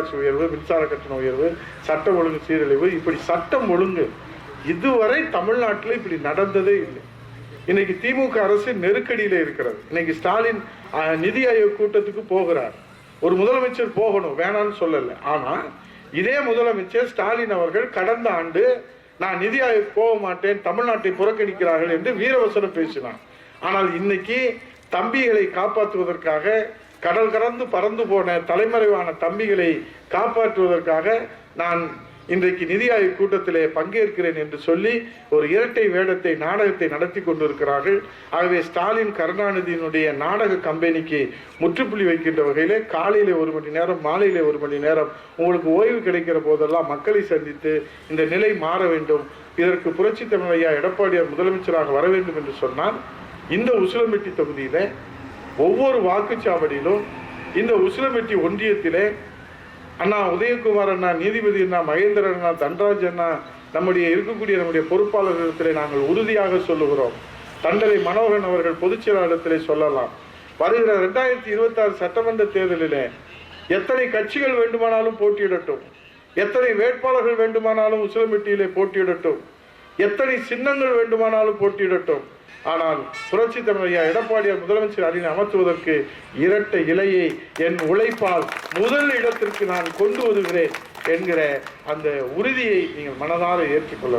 விலைவாசி உயர்வு, மின்சார கட்டண உயர்வு, சட்டம் ஒழுங்கு சீரழிவு, இப்படி சட்டம் ஒழுங்கு இதுவரை தமிழ்நாட்டில் இப்படி நடந்ததே இல்லை. இன்னைக்கு திமுக அரசு நெருக்கடியில் இருக்கிறது. இன்னைக்கு ஸ்டாலின் நிதி ஆயோக் கூட்டத்துக்கு போகிறார். ஒரு முதலமைச்சர் போகணும், வேணான்னு சொல்லலை. ஆனால் இதே முதலமைச்சர் ஸ்டாலின் அவர்கள் கடந்த ஆண்டு நான் நிதி ஆயோக் போக மாட்டேன், தமிழ்நாட்டை புறக்கணிக்கிறார்கள் என்று வீரவசனம் பேசினார். ஆனால் இன்னைக்கு தம்பிகளை காப்பாற்றுவதற்காக, கடல் கடந்து பறந்து போன தலைமறைவான தம்பிகளை காப்பாற்றுவதற்காக நான் இன்றைக்கு நிதி ஆயோக் கூட்டத்திலே பங்கேற்கிறேன் என்று சொல்லி ஒரு இரட்டை வேடத்தை, நாடகத்தை நடத்தி கொண்டிருக்கிறார்கள். ஆகவே ஸ்டாலின் கருணாநிதியினுடைய நாடக கம்பெனிக்கு முற்றுப்புள்ளி வைக்கின்ற வகையிலே காலையிலே 1 மணி நேரம், மாலையிலே 1 மணி நேரம் உங்களுக்கு ஓய்வு கிடைக்கிற போதெல்லாம் மக்களை சந்தித்து இந்த நிலை மாற வேண்டும், இதற்கு புரட்சி தமிழ் ஐயா எடப்பாடியார் முதலமைச்சராக வர வேண்டும் என்று சொன்னால், இந்த உசிலம்பட்டி தொகுதியில ஒவ்வொரு வாக்குச்சாவடியிலும், இந்த உசிலம்பட்டி ஒன்றியத்திலே அண்ணா உதயகுமார் அண்ணா, நீதிபதி அண்ணா, மகேந்திரன் அண்ணா, தன்ராஜ் அண்ணா, நம்முடைய பொறுப்பாளர்களிடத்திலே நாங்கள் உறுதியாக சொல்லுகிறோம். தண்டலை மனோகரன் அவர்கள் பொதுச் செயலாளரிடத்திலே சொல்லலாம். வருகிற 2026 சட்டமன்ற தேர்தலிலே எத்தனை கட்சிகள் வேண்டுமானாலும் போட்டியிடட்டும், எத்தனை வேட்பாளர்கள் வேண்டுமானாலும் உசிலம்பட்டியிலே போட்டியிடட்டும், எத்தனை சின்னங்கள் வேண்டுமானாலும் போட்டியிடட்டும், ஆனால் புரட்சி தமிழ் ஐயா எடப்பாடியார் முதலமைச்சர் அணியை அமர்த்துவதற்கு இரட்டை இலையை என் உழைப்பால் முதல் இடத்திற்கு நான் கொண்டு வருகிறேன் என்கிற அந்த உறுதியை நீங்கள் மனதார ஏற்றுக்கொள்ள வேண்டும்.